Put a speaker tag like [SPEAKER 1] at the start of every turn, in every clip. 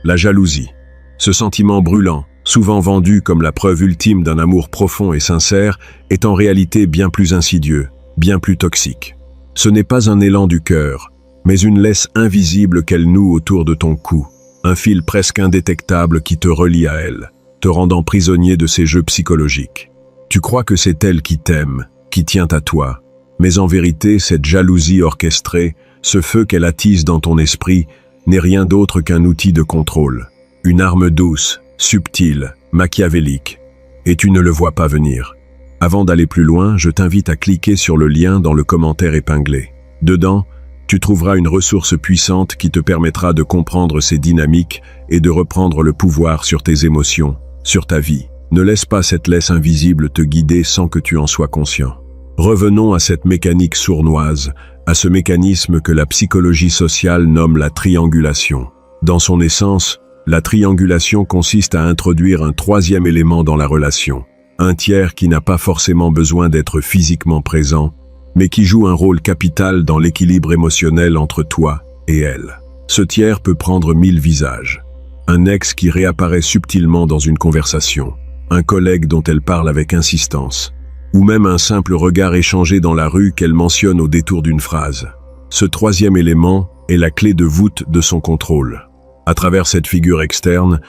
[SPEAKER 1] La jalousie. Ce sentiment brûlant, souvent vendu comme la preuve ultime d'un amour profond et sincère, est en réalité bien plus insidieux, bien plus toxique. Ce n'est pas un élan du cœur, mais une laisse invisible qu'elle noue autour de ton cou, un fil presque indétectable qui te relie à elle, te rendant prisonnier de ses jeux psychologiques. Tu crois que c'est elle qui t'aime, qui tient à toi, mais en vérité, cette jalousie orchestrée, ce feu qu'elle attise dans ton esprit, n'est rien d'autre qu'un outil de contrôle, une arme douce, subtile, machiavélique, et tu ne le vois pas venir. Avant d'aller plus loin, je t'invite à cliquer sur le lien dans le commentaire épinglé. Dedans, tu trouveras une ressource puissante qui te permettra de comprendre ces dynamiques et de reprendre le pouvoir sur tes émotions, sur ta vie. Ne laisse pas cette laisse invisible te guider sans que tu en sois conscient. Revenons à cette mécanique sournoise, à ce mécanisme que la psychologie sociale nomme la triangulation. Dans son essence, la triangulation consiste à introduire un troisième élément dans la relation, un tiers qui n'a pas forcément besoin d'être physiquement présent, mais qui joue un rôle capital dans l'équilibre émotionnel entre toi et elle. Ce tiers peut prendre 1000 visages. Un ex qui réapparaît subtilement dans une conversation, un collègue dont elle parle avec insistance, ou même un simple regard échangé dans la rue qu'elle mentionne au détour d'une phrase. Ce troisième élément est la clé de voûte de son contrôle. À travers cette figure externe,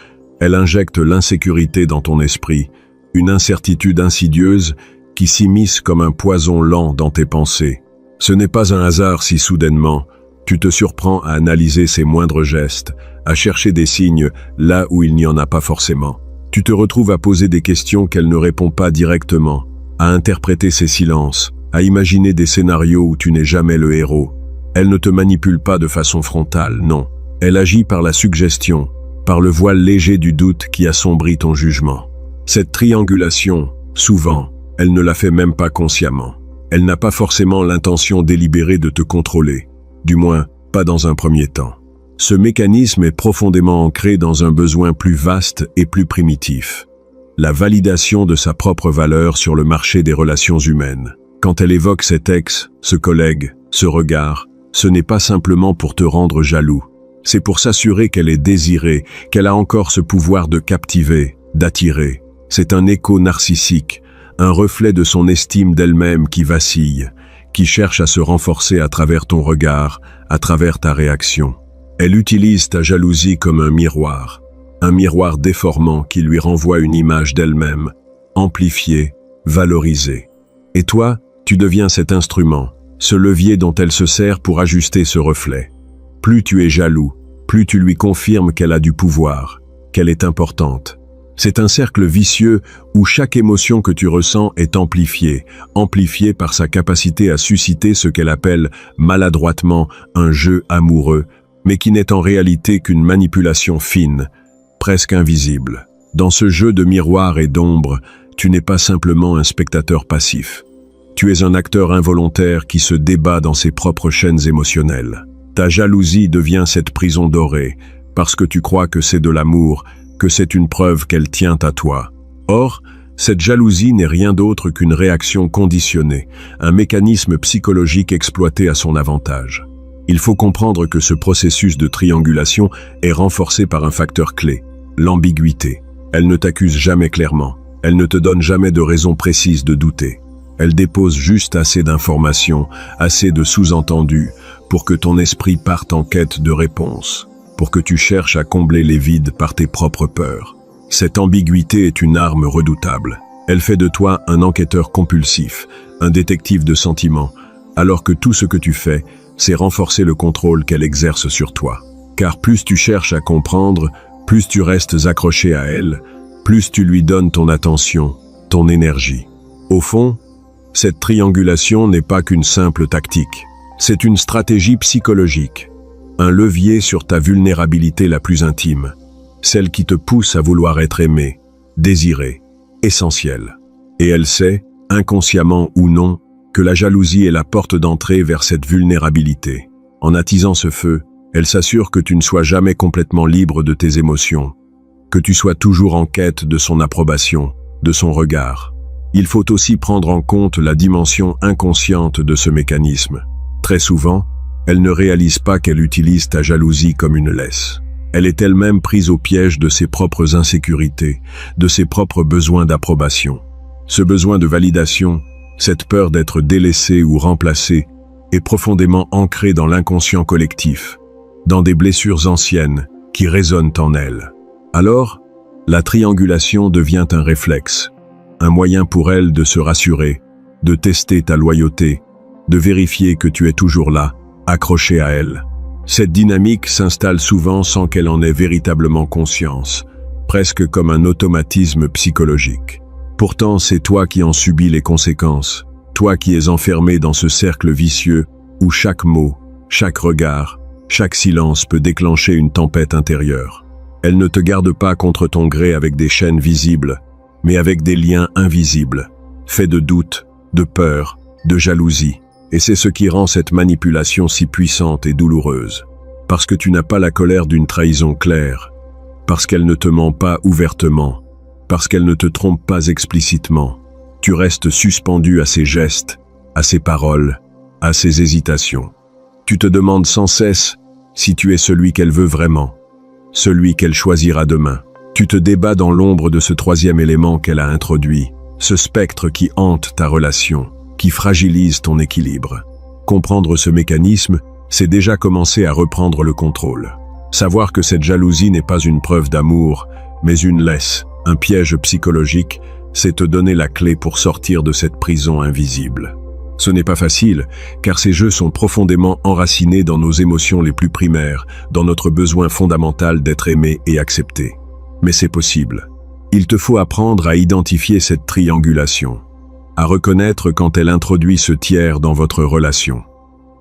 [SPEAKER 1] elle injecte l'insécurité dans ton esprit, une incertitude insidieuse qui s'immisce comme un poison lent dans tes pensées. Ce n'est pas un hasard si soudainement, tu te surprends à analyser ses moindres gestes, à chercher des signes là où il n'y en a pas forcément. Tu te retrouves à poser des questions qu'elle ne répond pas directement, à interpréter ses silences, à imaginer des scénarios où tu n'es jamais le héros. Elle ne te manipule pas de façon frontale, non. Elle agit par la suggestion, par le voile léger du doute qui assombrit ton jugement. Cette triangulation, souvent, elle ne la fait même pas consciemment. Elle n'a pas forcément l'intention délibérée de te contrôler, du moins pas dans un premier temps. Ce mécanisme est profondément ancré dans un besoin plus vaste et plus primitif, la validation de sa propre valeur sur le marché des relations humaines. Quand elle évoque cet ex, ce collègue, ce regard, ce n'est pas simplement pour te rendre jaloux, c'est pour s'assurer qu'elle est désirée, qu'elle a encore ce pouvoir de captiver, d'attirer. C'est un écho narcissique, un reflet de son estime d'elle-même qui vacille, qui cherche à se renforcer à travers ton regard, à travers ta réaction. Elle utilise ta jalousie comme un miroir déformant qui lui renvoie une image d'elle-même, amplifiée, valorisée. Et toi, tu deviens cet instrument, ce levier dont elle se sert pour ajuster ce reflet. Plus tu es jaloux, plus tu lui confirmes qu'elle a du pouvoir, qu'elle est importante. C'est un cercle vicieux où chaque émotion que tu ressens est amplifiée par sa capacité à susciter ce qu'elle appelle maladroitement un jeu amoureux, mais qui n'est en réalité qu'une manipulation fine, presque invisible. Dans ce jeu de miroir et d'ombre, tu n'es pas simplement un spectateur passif. Tu es un acteur involontaire qui se débat dans ses propres chaînes émotionnelles. Ta jalousie devient cette prison dorée, parce que tu crois que c'est de l'amour, que c'est une preuve qu'elle tient à toi. Or, cette jalousie n'est rien d'autre qu'une réaction conditionnée, un mécanisme psychologique exploité à son avantage. Il faut comprendre que ce processus de triangulation est renforcé par un facteur clé, l'ambiguïté. Elle ne t'accuse jamais clairement, elle ne te donne jamais de raison précise de douter. Elle dépose juste assez d'informations, assez de sous-entendus, pour que ton esprit parte en quête de réponses, pour que tu cherches à combler les vides par tes propres peurs. Cette ambiguïté est une arme redoutable. Elle fait de toi un enquêteur compulsif, un détective de sentiments, alors que tout ce que tu fais, c'est renforcer le contrôle qu'elle exerce sur toi. Car plus tu cherches à comprendre, plus tu restes accroché à elle, plus tu lui donnes ton attention, ton énergie. Au fond, cette triangulation n'est pas qu'une simple tactique. C'est une stratégie psychologique, un levier sur ta vulnérabilité la plus intime, celle qui te pousse à vouloir être aimé, désiré, essentiel. Et elle sait, inconsciemment ou non, que la jalousie est la porte d'entrée vers cette vulnérabilité. En attisant ce feu, elle s'assure que tu ne sois jamais complètement libre de tes émotions, que tu sois toujours en quête de son approbation, de son regard. Il faut aussi prendre en compte la dimension inconsciente de ce mécanisme. Très souvent, elle ne réalise pas qu'elle utilise ta jalousie comme une laisse. Elle est elle-même prise au piège de ses propres insécurités, de ses propres besoins d'approbation. Ce besoin de validation, cette peur d'être délaissée ou remplacée, est profondément ancrée dans l'inconscient collectif, dans des blessures anciennes qui résonnent en elle. Alors, la triangulation devient un réflexe, un moyen pour elle de se rassurer, de tester ta loyauté, de vérifier que tu es toujours là, accroché à elle. Cette dynamique s'installe souvent sans qu'elle en ait véritablement conscience, presque comme un automatisme psychologique. Pourtant, c'est toi qui en subis les conséquences, toi qui es enfermé dans ce cercle vicieux où chaque mot, chaque regard, chaque silence peut déclencher une tempête intérieure. Elle ne te garde pas contre ton gré avec des chaînes visibles, mais avec des liens invisibles, faits de doutes, de peur, de jalousie. Et c'est ce qui rend cette manipulation si puissante et douloureuse. Parce que tu n'as pas la colère d'une trahison claire, parce qu'elle ne te ment pas ouvertement, parce qu'elle ne te trompe pas explicitement, tu restes suspendu à ses gestes, à ses paroles, à ses hésitations. Tu te demandes sans cesse si tu es celui qu'elle veut vraiment, celui qu'elle choisira demain. Tu te débats dans l'ombre de ce troisième élément qu'elle a introduit, ce spectre qui hante ta relation, qui fragilise ton équilibre. Comprendre ce mécanisme, c'est déjà commencer à reprendre le contrôle. Savoir que cette jalousie n'est pas une preuve d'amour, mais une laisse, un piège psychologique, c'est te donner la clé pour sortir de cette prison invisible. Ce n'est pas facile, car ces jeux sont profondément enracinés dans nos émotions les plus primaires, dans notre besoin fondamental d'être aimé et accepté. Mais c'est possible. Il te faut apprendre à identifier cette triangulation, à reconnaître quand elle introduit ce tiers dans votre relation,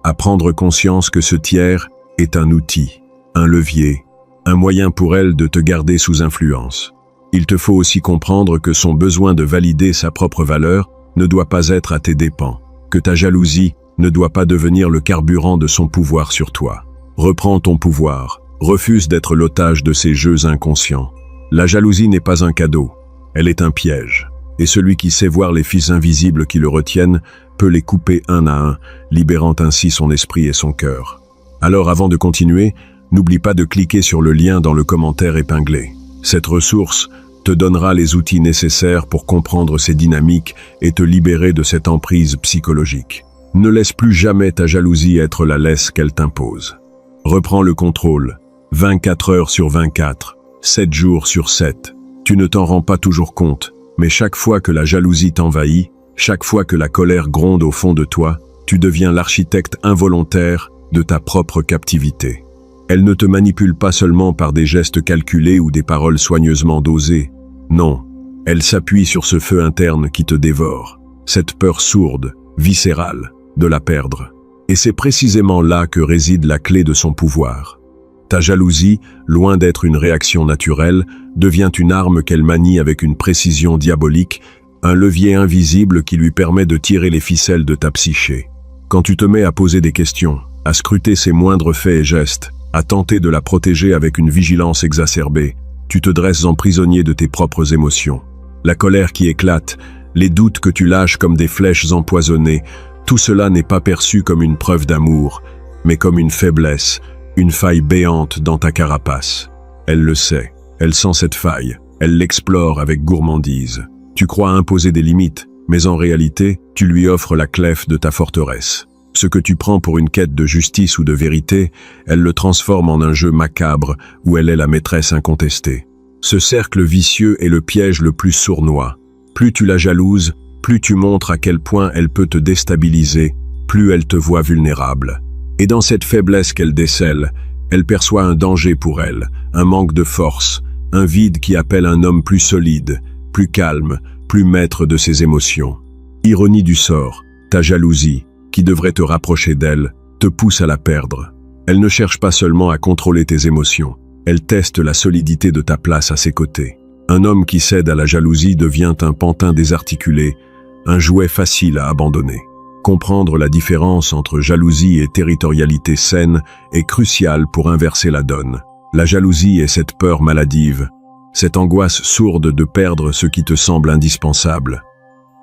[SPEAKER 1] à prendre conscience que ce tiers est un outil, un levier, un moyen pour elle de te garder sous influence. Il te faut aussi comprendre que son besoin de valider sa propre valeur ne doit pas être à tes dépens, que ta jalousie ne doit pas devenir le carburant de son pouvoir sur toi. Reprends ton pouvoir, refuse d'être l'otage de ces jeux inconscients. La jalousie n'est pas un cadeau, elle est un piège. Et celui qui sait voir les fils invisibles qui le retiennent peut les couper un à un, libérant ainsi son esprit et son cœur. Alors avant de continuer, n'oublie pas de cliquer sur le lien dans le commentaire épinglé. Cette ressource te donnera les outils nécessaires pour comprendre ces dynamiques et te libérer de cette emprise psychologique. Ne laisse plus jamais ta jalousie être la laisse qu'elle t'impose. Reprends le contrôle, 24 heures sur 24, 7 jours sur 7. Tu ne t'en rends pas toujours compte, mais chaque fois que la jalousie t'envahit, chaque fois que la colère gronde au fond de toi, tu deviens l'architecte involontaire de ta propre captivité. Elle ne te manipule pas seulement par des gestes calculés ou des paroles soigneusement dosées. Non, elle s'appuie sur ce feu interne qui te dévore, cette peur sourde, viscérale, de la perdre. Et c'est précisément là que réside la clé de son pouvoir. Ta jalousie, loin d'être une réaction naturelle, devient une arme qu'elle manie avec une précision diabolique, un levier invisible qui lui permet de tirer les ficelles de ta psyché. Quand tu te mets à poser des questions, à scruter ses moindres faits et gestes, à tenter de la protéger avec une vigilance exacerbée, tu te dresses en prisonnier de tes propres émotions. La colère qui éclate, les doutes que tu lâches comme des flèches empoisonnées, tout cela n'est pas perçu comme une preuve d'amour, mais comme une faiblesse, une faille béante dans ta carapace. Elle le sait, elle sent cette faille, elle l'explore avec gourmandise. Tu crois imposer des limites, mais en réalité, tu lui offres la clef de ta forteresse. Ce que tu prends pour une quête de justice ou de vérité, elle le transforme en un jeu macabre où elle est la maîtresse incontestée. Ce cercle vicieux est le piège le plus sournois. Plus tu la jalouses, plus tu montres à quel point elle peut te déstabiliser, plus elle te voit vulnérable. Et dans cette faiblesse qu'elle décèle, elle perçoit un danger pour elle, un manque de force, un vide qui appelle un homme plus solide, plus calme, plus maître de ses émotions. Ironie du sort, ta jalousie, qui devrait te rapprocher d'elle, te pousse à la perdre. Elle ne cherche pas seulement à contrôler tes émotions, elle teste la solidité de ta place à ses côtés. Un homme qui cède à la jalousie devient un pantin désarticulé, un jouet facile à abandonner. Comprendre la différence entre jalousie et territorialité saine est crucial pour inverser la donne. La jalousie est cette peur maladive, cette angoisse sourde de perdre ce qui te semble indispensable.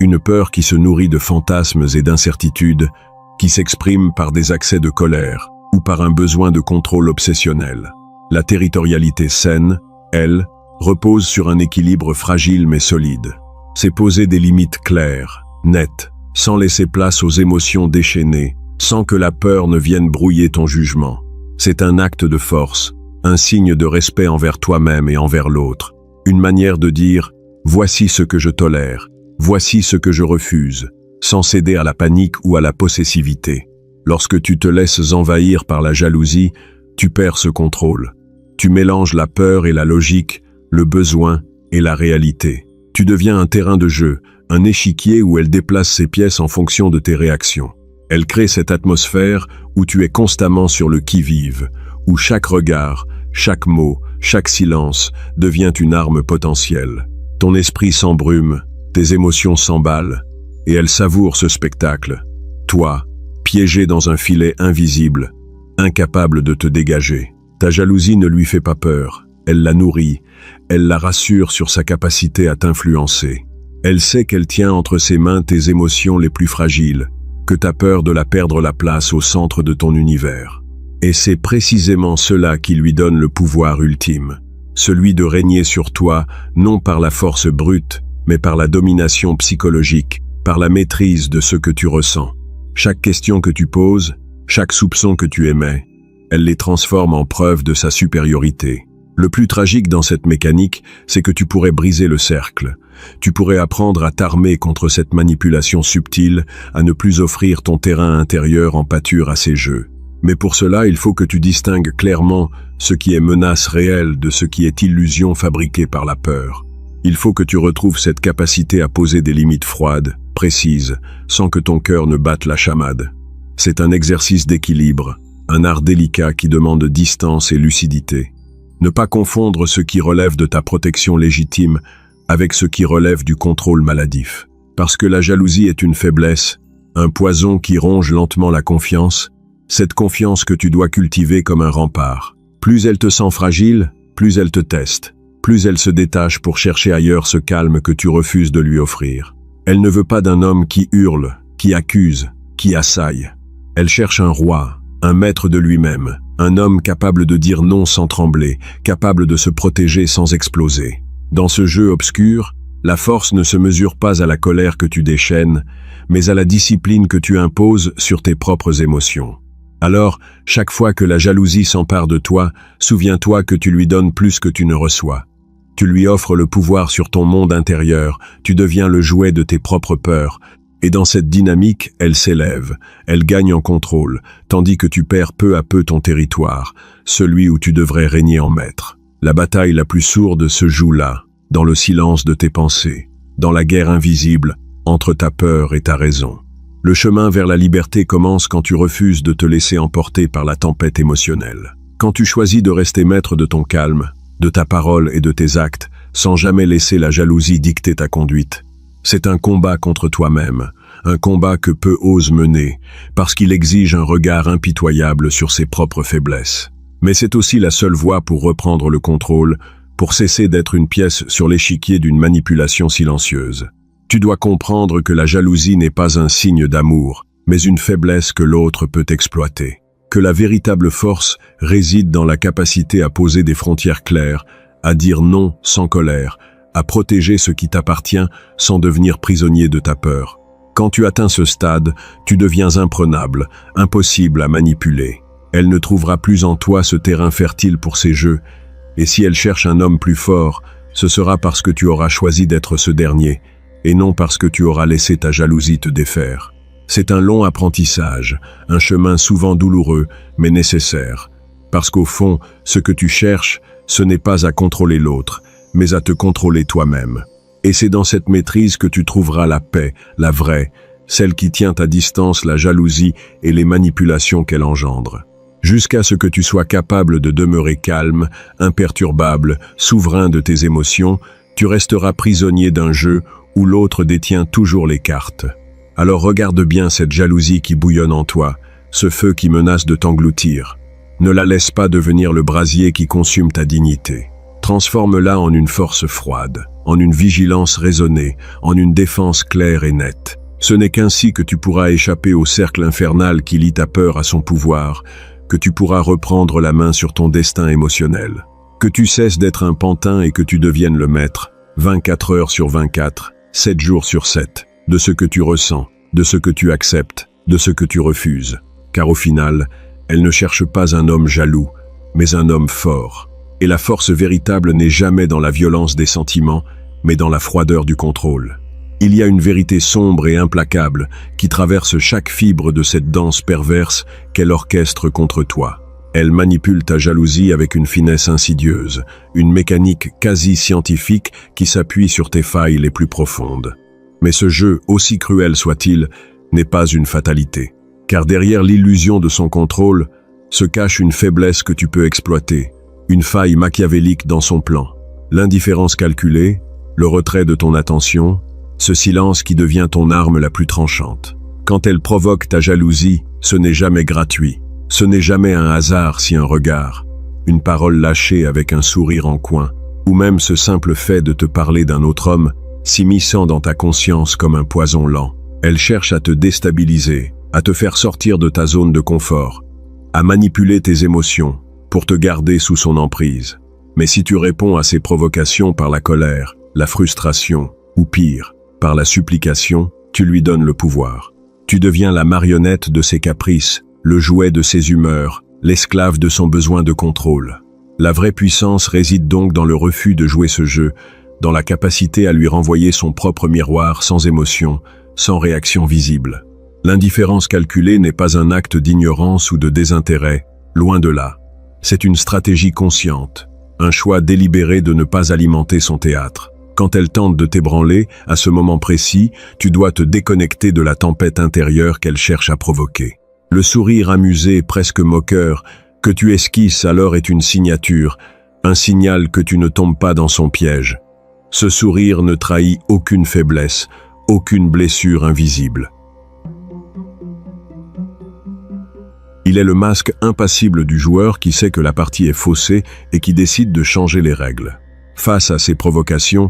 [SPEAKER 1] Une peur qui se nourrit de fantasmes et d'incertitudes, qui s'exprime par des accès de colère ou par un besoin de contrôle obsessionnel. La territorialité saine, elle, repose sur un équilibre fragile mais solide. C'est poser des limites claires, nettes, sans laisser place aux émotions déchaînées, sans que la peur ne vienne brouiller ton jugement. C'est un acte de force, un signe de respect envers toi-même et envers l'autre. Une manière de dire « voici ce que je tolère, voici ce que je refuse », sans céder à la panique ou à la possessivité. Lorsque tu te laisses envahir par la jalousie, tu perds ce contrôle. Tu mélanges la peur et la logique, le besoin et la réalité. Tu deviens un terrain de jeu, un échiquier où elle déplace ses pièces en fonction de tes réactions. Elle crée cette atmosphère où tu es constamment sur le qui-vive, où chaque regard, chaque mot, chaque silence devient une arme potentielle. Ton esprit s'embrume, tes émotions s'emballent, et elle savoure ce spectacle. Toi, piégé dans un filet invisible, incapable de te dégager. Ta jalousie ne lui fait pas peur, elle la nourrit, elle la rassure sur sa capacité à t'influencer. Elle sait qu'elle tient entre ses mains tes émotions les plus fragiles, que t'as peur de la perdre la place au centre de ton univers. Et c'est précisément cela qui lui donne le pouvoir ultime, celui de régner sur toi, non par la force brute, mais par la domination psychologique, par la maîtrise de ce que tu ressens. Chaque question que tu poses, chaque soupçon que tu émets, elle les transforme en preuve de sa supériorité. Le plus tragique dans cette mécanique, c'est que tu pourrais briser le cercle. Tu pourrais apprendre à t'armer contre cette manipulation subtile, à ne plus offrir ton terrain intérieur en pâture à ces jeux. Mais pour cela, il faut que tu distingues clairement ce qui est menace réelle de ce qui est illusion fabriquée par la peur. Il faut que tu retrouves cette capacité à poser des limites froides, précises, sans que ton cœur ne batte la chamade. C'est un exercice d'équilibre, un art délicat qui demande distance et lucidité. Ne pas confondre ce qui relève de ta protection légitime avec ce qui relève du contrôle maladif. Parce que la jalousie est une faiblesse, un poison qui ronge lentement la confiance, cette confiance que tu dois cultiver comme un rempart. Plus elle te sent fragile, plus elle te teste, plus elle se détache pour chercher ailleurs ce calme que tu refuses de lui offrir. Elle ne veut pas d'un homme qui hurle, qui accuse, qui assaille. Elle cherche un roi, un maître de lui-même, un homme capable de dire non sans trembler, capable de se protéger sans exploser. Dans ce jeu obscur, la force ne se mesure pas à la colère que tu déchaînes, mais à la discipline que tu imposes sur tes propres émotions. Alors, chaque fois que la jalousie s'empare de toi, souviens-toi que tu lui donnes plus que tu ne reçois. Tu lui offres le pouvoir sur ton monde intérieur, tu deviens le jouet de tes propres peurs, et dans cette dynamique, elle s'élève, elle gagne en contrôle, tandis que tu perds peu à peu ton territoire, celui où tu devrais régner en maître. La bataille la plus sourde se joue là, dans le silence de tes pensées, dans la guerre invisible, entre ta peur et ta raison. Le chemin vers la liberté commence quand tu refuses de te laisser emporter par la tempête émotionnelle. Quand tu choisis de rester maître de ton calme, de ta parole et de tes actes, sans jamais laisser la jalousie dicter ta conduite. C'est un combat contre toi-même, un combat que peu osent mener, parce qu'il exige un regard impitoyable sur ses propres faiblesses. Mais c'est aussi la seule voie pour reprendre le contrôle, pour cesser d'être une pièce sur l'échiquier d'une manipulation silencieuse. Tu dois comprendre que la jalousie n'est pas un signe d'amour, mais une faiblesse que l'autre peut exploiter. Que la véritable force réside dans la capacité à poser des frontières claires, à dire non sans colère, à protéger ce qui t'appartient sans devenir prisonnier de ta peur. Quand tu atteins ce stade, tu deviens imprenable, impossible à manipuler. Elle ne trouvera plus en toi ce terrain fertile pour ses jeux, et si elle cherche un homme plus fort, ce sera parce que tu auras choisi d'être ce dernier, et non parce que tu auras laissé ta jalousie te défaire. C'est un long apprentissage, un chemin souvent douloureux, mais nécessaire. Parce qu'au fond, ce que tu cherches, ce n'est pas à contrôler l'autre, mais à te contrôler toi-même. Et c'est dans cette maîtrise que tu trouveras la paix, la vraie, celle qui tient à distance la jalousie et les manipulations qu'elle engendre. Jusqu'à ce que tu sois capable de demeurer calme, imperturbable, souverain de tes émotions, tu resteras prisonnier d'un jeu où l'autre détient toujours les cartes. Alors regarde bien cette jalousie qui bouillonne en toi, ce feu qui menace de t'engloutir. Ne la laisse pas devenir le brasier qui consume ta dignité. Transforme-la en une force froide, en une vigilance raisonnée, en une défense claire et nette. Ce n'est qu'ainsi que tu pourras échapper au cercle infernal qui lie ta peur à son pouvoir, que tu pourras reprendre la main sur ton destin émotionnel. Que tu cesses d'être un pantin et que tu deviennes le maître, 24 heures sur 24, 7 jours sur 7, de ce que tu ressens, de ce que tu acceptes, de ce que tu refuses. Car au final, elle ne cherche pas un homme jaloux, mais un homme fort. Et la force véritable n'est jamais dans la violence des sentiments, mais dans la froideur du contrôle. Il y a une vérité sombre et implacable qui traverse chaque fibre de cette danse perverse qu'elle orchestre contre toi. Elle manipule ta jalousie avec une finesse insidieuse, une mécanique quasi scientifique qui s'appuie sur tes failles les plus profondes. Mais ce jeu, aussi cruel soit-il, n'est pas une fatalité. Car derrière l'illusion de son contrôle se cache une faiblesse que tu peux exploiter, une faille machiavélique dans son plan. L'indifférence calculée, le retrait de ton attention, ce silence qui devient ton arme la plus tranchante. Quand elle provoque ta jalousie, ce n'est jamais gratuit. Ce n'est jamais un hasard si un regard, une parole lâchée avec un sourire en coin, ou même ce simple fait de te parler d'un autre homme, s'immisçant dans ta conscience comme un poison lent. Elle cherche à te déstabiliser, à te faire sortir de ta zone de confort, à manipuler tes émotions pour te garder sous son emprise. Mais si tu réponds à ces provocations par la colère, la frustration, ou pire, par la supplication, tu lui donnes le pouvoir. Tu deviens la marionnette de ses caprices, le jouet de ses humeurs, l'esclave de son besoin de contrôle. La vraie puissance réside donc dans le refus de jouer ce jeu, dans la capacité à lui renvoyer son propre miroir sans émotion, sans réaction visible. L'indifférence calculée n'est pas un acte d'ignorance ou de désintérêt, loin de là. C'est une stratégie consciente, un choix délibéré de ne pas alimenter son théâtre. Quand elle tente de t'ébranler, à ce moment précis, tu dois te déconnecter de la tempête intérieure qu'elle cherche à provoquer. Le sourire amusé, presque moqueur, que tu esquisses alors est une signature, un signal que tu ne tombes pas dans son piège. Ce sourire ne trahit aucune faiblesse, aucune blessure invisible. Il est le masque impassible du joueur qui sait que la partie est faussée et qui décide de changer les règles. Face à ces provocations,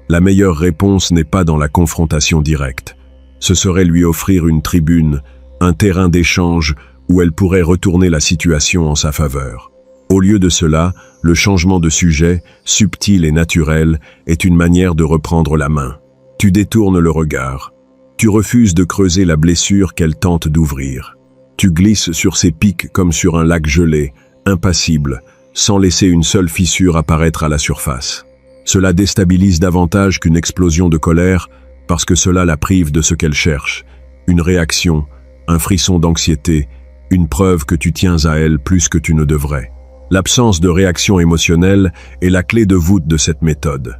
[SPEAKER 1] la meilleure réponse n'est pas dans la confrontation directe. Ce serait lui offrir une tribune, un terrain d'échange où elle pourrait retourner la situation en sa faveur. Au lieu de cela, le changement de sujet, subtil et naturel, est une manière de reprendre la main. Tu détournes le regard. Tu refuses de creuser la blessure qu'elle tente d'ouvrir. Tu glisses sur ses pics comme sur un lac gelé, impassible, sans laisser une seule fissure apparaître à la surface. Cela déstabilise davantage qu'une explosion de colère parce que cela la prive de ce qu'elle cherche, une réaction, un frisson d'anxiété, une preuve que tu tiens à elle plus que tu ne devrais. L'absence de réaction émotionnelle est la clé de voûte de cette méthode.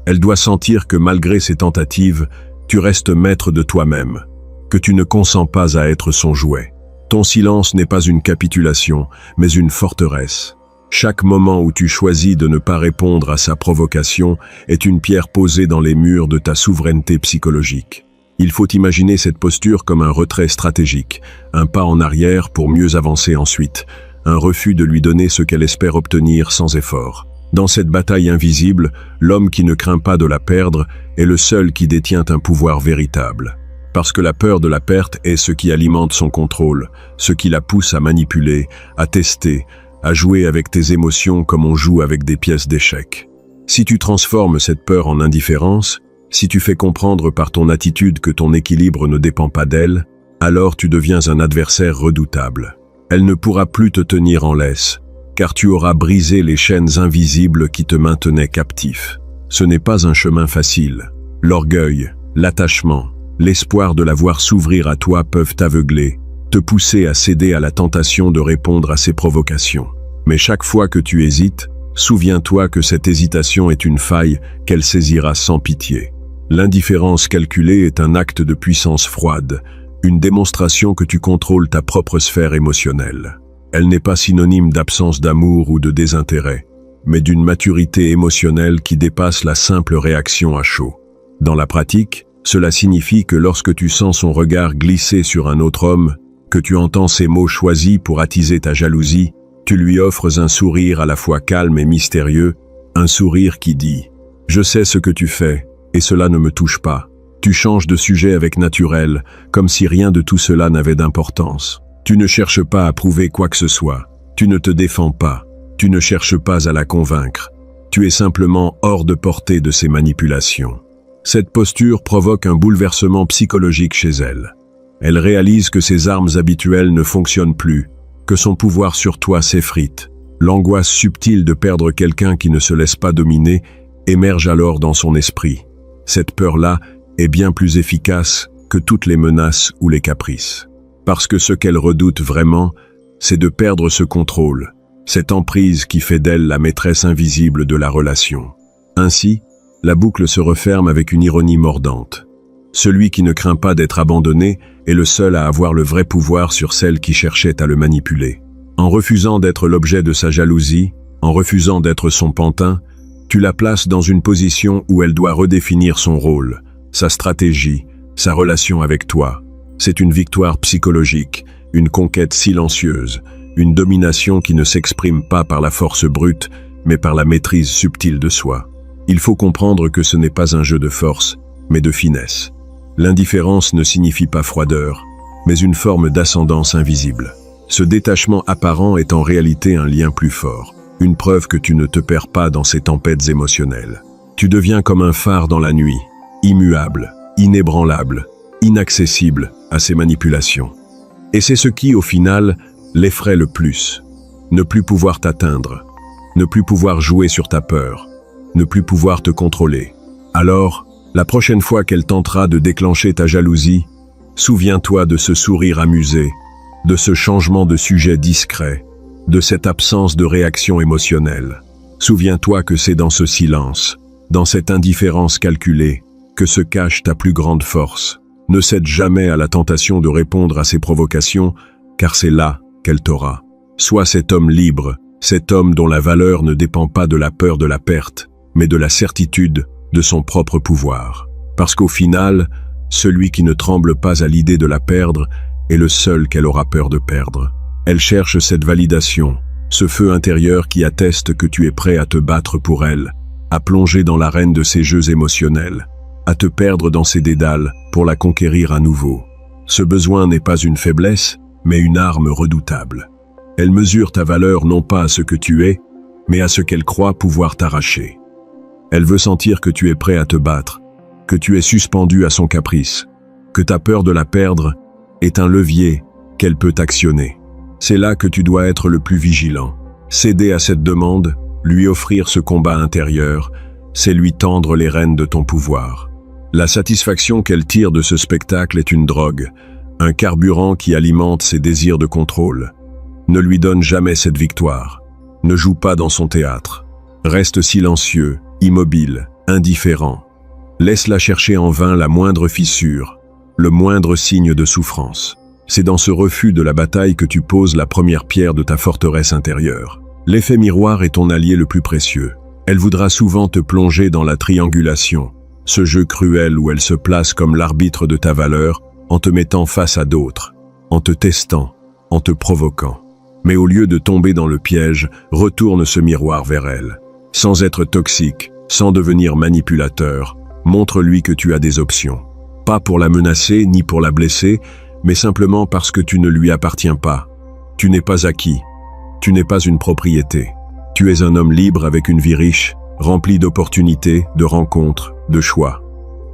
[SPEAKER 1] Elle doit sentir que malgré ses tentatives, tu restes maître de toi-même, que tu ne consens pas à être son jouet. Ton silence n'est pas une capitulation, mais une forteresse. Chaque moment où tu choisis de ne pas répondre à sa provocation est une pierre posée dans les murs de ta souveraineté psychologique. Il faut imaginer cette posture comme un retrait stratégique, un pas en arrière pour mieux avancer ensuite, un refus de lui donner ce qu'elle espère obtenir sans effort. Dans cette bataille invisible, l'homme qui ne craint pas de la perdre est le seul qui détient un pouvoir véritable. Parce que la peur de la perte est ce qui alimente son contrôle, ce qui la pousse à manipuler, à tester, à jouer avec tes émotions comme on joue avec des pièces d'échecs. Si tu transformes cette peur en indifférence, si tu fais comprendre par ton attitude que ton équilibre ne dépend pas d'elle, alors tu deviens un adversaire redoutable. Elle ne pourra plus te tenir en laisse, car tu auras brisé les chaînes invisibles qui te maintenaient captif. Ce n'est pas un chemin facile. L'orgueil, l'attachement, l'espoir de la voir s'ouvrir à toi peuvent t'aveugler, te pousser à céder à la tentation de répondre à ses provocations. Mais chaque fois que tu hésites, souviens-toi que cette hésitation est une faille qu'elle saisira sans pitié. L'indifférence calculée est un acte de puissance froide, une démonstration que tu contrôles ta propre sphère émotionnelle. Elle n'est pas synonyme d'absence d'amour ou de désintérêt, mais d'une maturité émotionnelle qui dépasse la simple réaction à chaud. Dans la pratique, cela signifie que lorsque tu sens son regard glisser sur un autre homme, que tu entends ses mots choisis pour attiser ta jalousie, tu lui offres un sourire à la fois calme et mystérieux, un sourire qui dit « Je sais ce que tu fais, et cela ne me touche pas ». Tu changes de sujet avec naturel, comme si rien de tout cela n'avait d'importance. Tu ne cherches pas à prouver quoi que ce soit. Tu ne te défends pas. Tu ne cherches pas à la convaincre. Tu es simplement hors de portée de ses manipulations. Cette posture provoque un bouleversement psychologique chez elle. Elle réalise que ses armes habituelles ne fonctionnent plus, que son pouvoir sur toi s'effrite. L'angoisse subtile de perdre quelqu'un qui ne se laisse pas dominer émerge alors dans son esprit. Cette peur-là est bien plus efficace que toutes les menaces ou les caprices. Parce que ce qu'elle redoute vraiment, c'est de perdre ce contrôle, cette emprise qui fait d'elle la maîtresse invisible de la relation. Ainsi, la boucle se referme avec une ironie mordante. Celui qui ne craint pas d'être abandonné est le seul à avoir le vrai pouvoir sur celle qui cherchait à le manipuler. En refusant d'être l'objet de sa jalousie, en refusant d'être son pantin, tu la places dans une position où elle doit redéfinir son rôle, sa stratégie, sa relation avec toi. C'est une victoire psychologique, une conquête silencieuse, une domination qui ne s'exprime pas par la force brute, mais par la maîtrise subtile de soi. Il faut comprendre que ce n'est pas un jeu de force, mais de finesse. L'indifférence ne signifie pas froideur, mais une forme d'ascendance invisible. Ce détachement apparent est en réalité un lien plus fort, une preuve que tu ne te perds pas dans ces tempêtes émotionnelles. Tu deviens comme un phare dans la nuit, immuable, inébranlable, inaccessible à ces manipulations. Et c'est ce qui, au final, l'effraie le plus. Ne plus pouvoir t'atteindre, ne plus pouvoir jouer sur ta peur, ne plus pouvoir te contrôler. Alors, la prochaine fois qu'elle tentera de déclencher ta jalousie, souviens-toi de ce sourire amusé, de ce changement de sujet discret, de cette absence de réaction émotionnelle. Souviens-toi que c'est dans ce silence, dans cette indifférence calculée, que se cache ta plus grande force. Ne cède jamais à la tentation de répondre à ses provocations, car c'est là qu'elle t'aura. Sois cet homme libre, cet homme dont la valeur ne dépend pas de la peur de la perte, mais de la certitude de son propre pouvoir. Parce qu'au final, celui qui ne tremble pas à l'idée de la perdre est le seul qu'elle aura peur de perdre. Elle cherche cette validation, ce feu intérieur qui atteste que tu es prêt à te battre pour elle, à plonger dans l'arène de ses jeux émotionnels, à te perdre dans ses dédales pour la conquérir à nouveau. Ce besoin n'est pas une faiblesse, mais une arme redoutable. Elle mesure ta valeur non pas à ce que tu es, mais à ce qu'elle croit pouvoir t'arracher. Elle veut sentir que tu es prêt à te battre, que tu es suspendu à son caprice, que ta peur de la perdre est un levier qu'elle peut actionner. C'est là que tu dois être le plus vigilant. Céder à cette demande, lui offrir ce combat intérieur, c'est lui tendre les rênes de ton pouvoir. La satisfaction qu'elle tire de ce spectacle est une drogue, un carburant qui alimente ses désirs de contrôle. Ne lui donne jamais cette victoire. Ne joue pas dans son théâtre. Reste silencieux, immobile, indifférent. Laisse-la chercher en vain la moindre fissure, le moindre signe de souffrance. C'est dans ce refus de la bataille que tu poses la première pierre de ta forteresse intérieure. L'effet miroir est ton allié le plus précieux. Elle voudra souvent te plonger dans la triangulation, ce jeu cruel où elle se place comme l'arbitre de ta valeur en te mettant face à d'autres, en te testant, en te provoquant. Mais au lieu de tomber dans le piège, retourne ce miroir vers elle. Sans être toxique, sans devenir manipulateur, montre-lui que tu as des options. Pas pour la menacer ni pour la blesser, mais simplement parce que tu ne lui appartiens pas. Tu n'es pas acquis. Tu n'es pas une propriété. Tu es un homme libre avec une vie riche, remplie d'opportunités, de rencontres, de choix.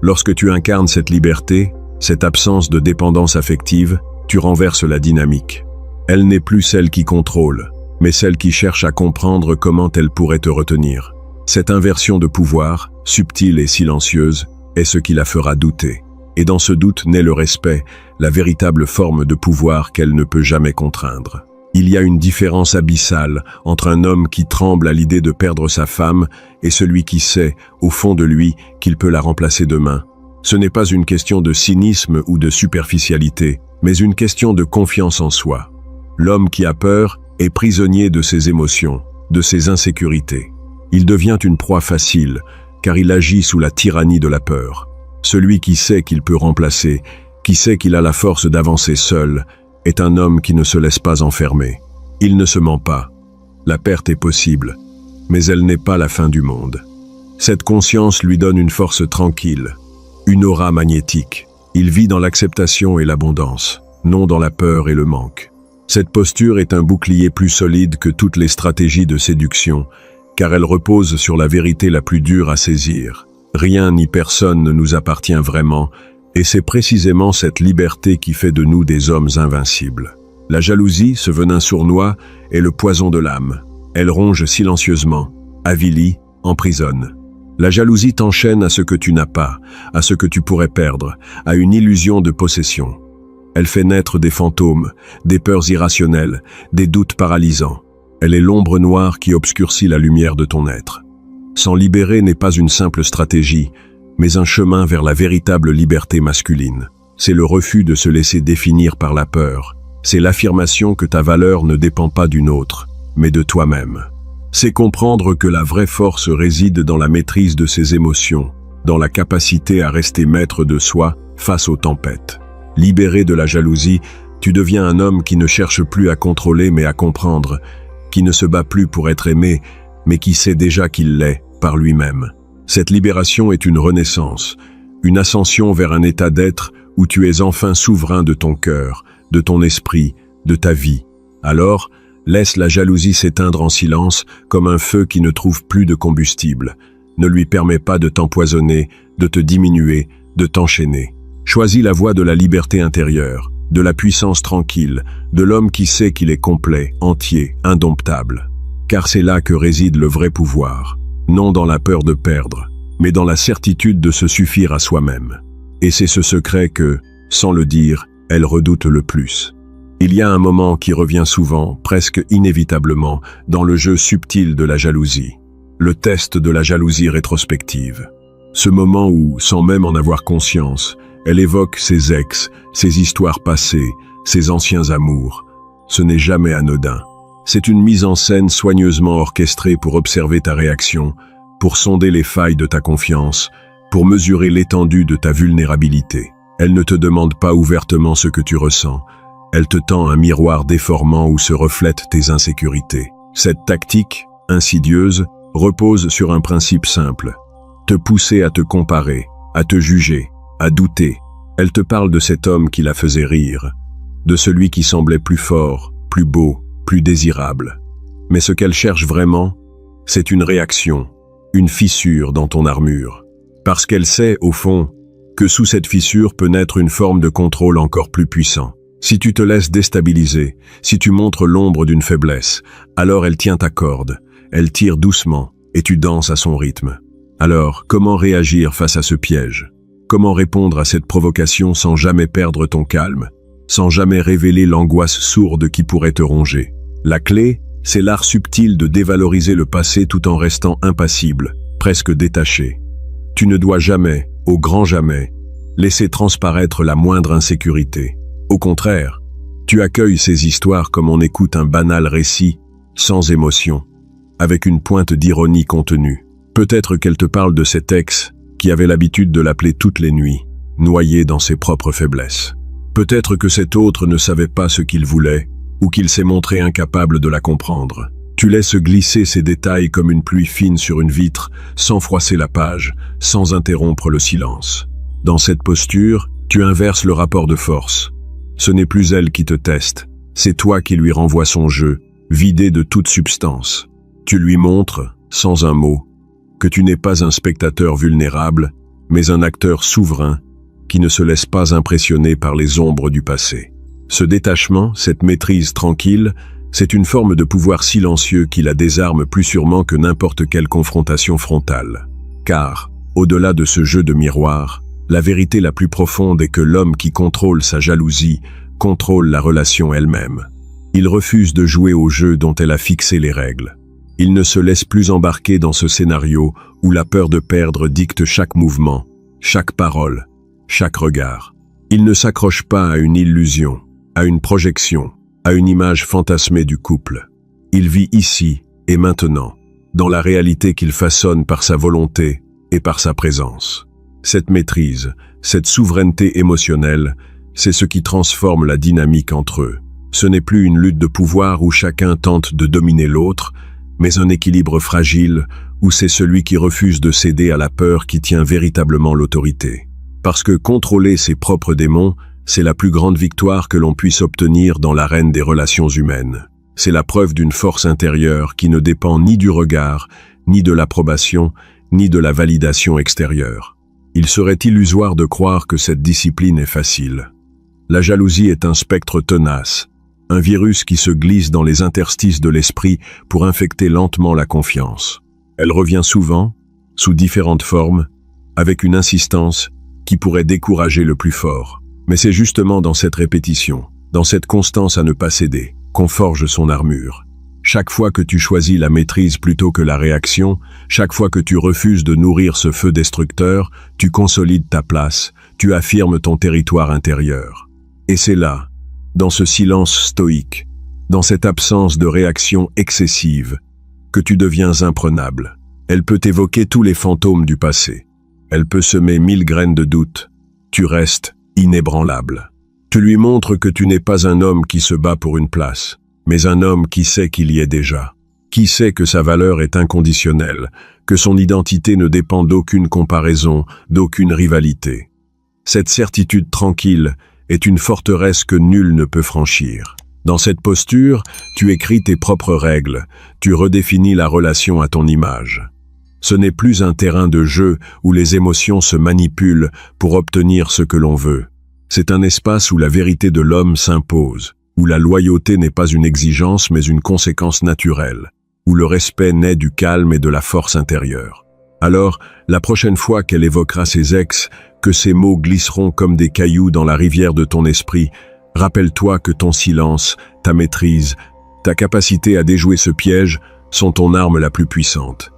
[SPEAKER 1] Lorsque tu incarnes cette liberté, cette absence de dépendance affective, tu renverses la dynamique. Elle n'est plus celle qui contrôle, mais celle qui cherche à comprendre comment elle pourrait te retenir. Cette inversion de pouvoir, subtile et silencieuse, est ce qui la fera douter. Et dans ce doute naît le respect, la véritable forme de pouvoir qu'elle ne peut jamais contraindre. Il y a une différence abyssale entre un homme qui tremble à l'idée de perdre sa femme et celui qui sait, au fond de lui, qu'il peut la remplacer demain. Ce n'est pas une question de cynisme ou de superficialité, mais une question de confiance en soi. L'homme qui a peur est prisonnier de ses émotions, de ses insécurités. Il devient une proie facile, car il agit sous la tyrannie de la peur. Celui qui sait qu'il peut remplacer, qui sait qu'il a la force d'avancer seul, est un homme qui ne se laisse pas enfermer. Il ne se ment pas. La perte est possible, mais elle n'est pas la fin du monde. Cette conscience lui donne une force tranquille, une aura magnétique. Il vit dans l'acceptation et l'abondance, non dans la peur et le manque. Cette posture est un bouclier plus solide que toutes les stratégies de séduction, car elle repose sur la vérité la plus dure à saisir. Rien ni personne ne nous appartient vraiment, et c'est précisément cette liberté qui fait de nous des hommes invincibles. La jalousie, ce venin sournois, est le poison de l'âme. Elle ronge silencieusement, avilit, emprisonne. La jalousie t'enchaîne à ce que tu n'as pas, à ce que tu pourrais perdre, à une illusion de possession. Elle fait naître des fantômes, des peurs irrationnelles, des doutes paralysants. Elle est l'ombre noire qui obscurcit la lumière de ton être. S'en libérer n'est pas une simple stratégie, mais un chemin vers la véritable liberté masculine. C'est le refus de se laisser définir par la peur. C'est l'affirmation que ta valeur ne dépend pas d'une autre, mais de toi-même. C'est comprendre que la vraie force réside dans la maîtrise de ses émotions, dans la capacité à rester maître de soi face aux tempêtes. Libéré de la jalousie, tu deviens un homme qui ne cherche plus à contrôler mais à comprendre, qui ne se bat plus pour être aimé, mais qui sait déjà qu'il l'est par lui-même. Cette libération est une renaissance, une ascension vers un état d'être où tu es enfin souverain de ton cœur, de ton esprit, de ta vie. Alors, laisse la jalousie s'éteindre en silence comme un feu qui ne trouve plus de combustible. Ne lui permets pas de t'empoisonner, de te diminuer, de t'enchaîner. Choisis la voie de la liberté intérieure, de la puissance tranquille, de l'homme qui sait qu'il est complet, entier, indomptable. Car c'est là que réside le vrai pouvoir, non dans la peur de perdre, mais dans la certitude de se suffire à soi-même. Et c'est ce secret que, sans le dire, elle redoute le plus. Il y a un moment qui revient souvent, presque inévitablement, dans le jeu subtil de la jalousie. Le test de la jalousie rétrospective. Ce moment où, sans même en avoir conscience, elle évoque ses ex, ses histoires passées, ses anciens amours. Ce n'est jamais anodin. C'est une mise en scène soigneusement orchestrée pour observer ta réaction, pour sonder les failles de ta confiance, pour mesurer l'étendue de ta vulnérabilité. Elle ne te demande pas ouvertement ce que tu ressens. Elle te tend un miroir déformant où se reflètent tes insécurités. Cette tactique, insidieuse, repose sur un principe simple. Te pousser à te comparer, à te juger, à douter. Elle te parle de cet homme qui la faisait rire, de celui qui semblait plus fort, plus beau, plus désirable. Mais ce qu'elle cherche vraiment, c'est une réaction, une fissure dans ton armure. Parce qu'elle sait, au fond, que sous cette fissure peut naître une forme de contrôle encore plus puissant. Si tu te laisses déstabiliser, si tu montres l'ombre d'une faiblesse, alors elle tient ta corde, elle tire doucement, et tu danses à son rythme. Alors, comment réagir face à ce piège? Comment répondre à cette provocation sans jamais perdre ton calme, sans jamais révéler l'angoisse sourde qui pourrait te ronger? La clé, c'est l'art subtil de dévaloriser le passé tout en restant impassible, presque détaché. Tu ne dois jamais, au grand jamais, laisser transparaître la moindre insécurité. Au contraire, tu accueilles ces histoires comme on écoute un banal récit, sans émotion, avec une pointe d'ironie contenue. Peut-être qu'elle te parle de cet ex qui avait l'habitude de l'appeler toutes les nuits, noyé dans ses propres faiblesses. Peut-être que cet autre ne savait pas ce qu'il voulait, ou qu'il s'est montré incapable de la comprendre. Tu laisses glisser ces détails comme une pluie fine sur une vitre, sans froisser la page, sans interrompre le silence. Dans cette posture, tu inverses le rapport de force. Ce n'est plus elle qui te teste, c'est toi qui lui renvoies son jeu, vidé de toute substance. Tu lui montres, sans un mot, que tu n'es pas un spectateur vulnérable, mais un acteur souverain qui ne se laisse pas impressionner par les ombres du passé. Ce détachement, cette maîtrise tranquille, c'est une forme de pouvoir silencieux qui la désarme plus sûrement que n'importe quelle confrontation frontale. Car, au-delà de ce jeu de miroir, la vérité la plus profonde est que l'homme qui contrôle sa jalousie contrôle la relation elle-même. Il refuse de jouer au jeu dont elle a fixé les règles. Il ne se laisse plus embarquer dans ce scénario où la peur de perdre dicte chaque mouvement, chaque parole, chaque regard. Il ne s'accroche pas à une illusion, à une projection, à une image fantasmée du couple. Il vit ici et maintenant, dans la réalité qu'il façonne par sa volonté et par sa présence. Cette maîtrise, cette souveraineté émotionnelle, c'est ce qui transforme la dynamique entre eux. Ce n'est plus une lutte de pouvoir où chacun tente de dominer l'autre, mais un équilibre fragile où c'est celui qui refuse de céder à la peur qui tient véritablement l'autorité. Parce que contrôler ses propres démons, c'est la plus grande victoire que l'on puisse obtenir dans l'arène des relations humaines. C'est la preuve d'une force intérieure qui ne dépend ni du regard, ni de l'approbation, ni de la validation extérieure. Il serait illusoire de croire que cette discipline est facile. La jalousie est un spectre tenace, un virus qui se glisse dans les interstices de l'esprit pour infecter lentement la confiance. Elle revient souvent, sous différentes formes, avec une insistance qui pourrait décourager le plus fort. Mais c'est justement dans cette répétition, dans cette constance à ne pas céder, qu'on forge son armure. Chaque fois que tu choisis la maîtrise plutôt que la réaction, chaque fois que tu refuses de nourrir ce feu destructeur, tu consolides ta place, tu affirmes ton territoire intérieur. Et c'est là, dans ce silence stoïque, dans cette absence de réaction excessive, que tu deviens imprenable. Elle peut évoquer tous les fantômes du passé. Elle peut semer 1000 graines de doute. Tu restes inébranlable. Tu lui montres que tu n'es pas un homme qui se bat pour une place, mais un homme qui sait qu'il y est déjà, qui sait que sa valeur est inconditionnelle, que son identité ne dépend d'aucune comparaison, d'aucune rivalité. Cette certitude tranquille est une forteresse que nul ne peut franchir. Dans cette posture, tu écris tes propres règles, tu redéfinis la relation à ton image. Ce n'est plus un terrain de jeu où les émotions se manipulent pour obtenir ce que l'on veut. C'est un espace où la vérité de l'homme s'impose, où la loyauté n'est pas une exigence mais une conséquence naturelle, où le respect naît du calme et de la force intérieure. Alors, la prochaine fois qu'elle évoquera ses ex, que ces mots glisseront comme des cailloux dans la rivière de ton esprit, rappelle-toi que ton silence, ta maîtrise, ta capacité à déjouer ce piège sont ton arme la plus puissante.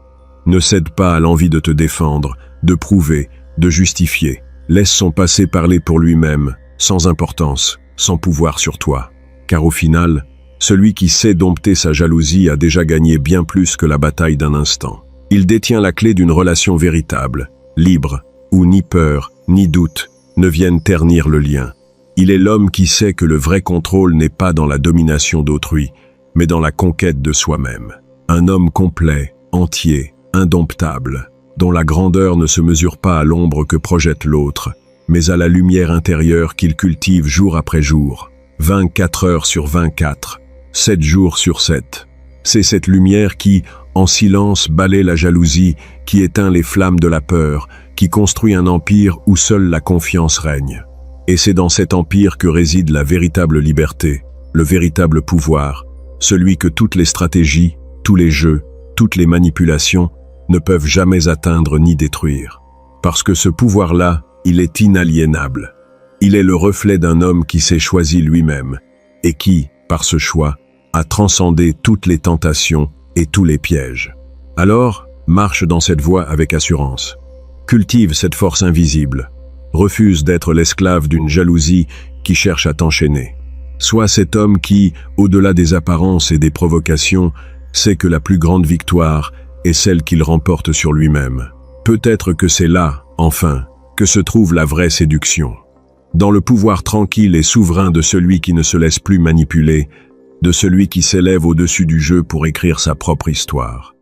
[SPEAKER 1] Ne cède pas à l'envie de te défendre, de prouver, de justifier. Laisse son passé parler pour lui-même, sans importance, sans pouvoir sur toi. Car au final, celui qui sait dompter sa jalousie a déjà gagné bien plus que la bataille d'un instant. Il détient la clé d'une relation véritable, libre, où ni peur, ni doute ne viennent ternir le lien. Il est l'homme qui sait que le vrai contrôle n'est pas dans la domination d'autrui, mais dans la conquête de soi-même. Un homme complet, entier, indomptable, dont la grandeur ne se mesure pas à l'ombre que projette l'autre, mais à la lumière intérieure qu'il cultive jour après jour, 24 heures sur 24, 7 jours sur 7. C'est cette lumière qui, en silence, balaie la jalousie, qui éteint les flammes de la peur, qui construit un empire où seule la confiance règne. Et c'est dans cet empire que réside la véritable liberté, le véritable pouvoir, celui que toutes les stratégies, tous les jeux, toutes les manipulations ne peuvent jamais atteindre ni détruire. Parce que ce pouvoir-là, il est inaliénable. Il est le reflet d'un homme qui s'est choisi lui-même, et qui, par ce choix, a transcendé toutes les tentations et tous les pièges. Alors, marche dans cette voie avec assurance. Cultive cette force invisible. Refuse d'être l'esclave d'une jalousie qui cherche à t'enchaîner. Sois cet homme qui, au-delà des apparences et des provocations, sait que la plus grande victoire est celle qu'il remporte sur lui-même. Peut-être que c'est là, enfin, que se trouve la vraie séduction. Dans le pouvoir tranquille et souverain de celui qui ne se laisse plus manipuler, de celui qui s'élève au-dessus du jeu pour écrire sa propre histoire.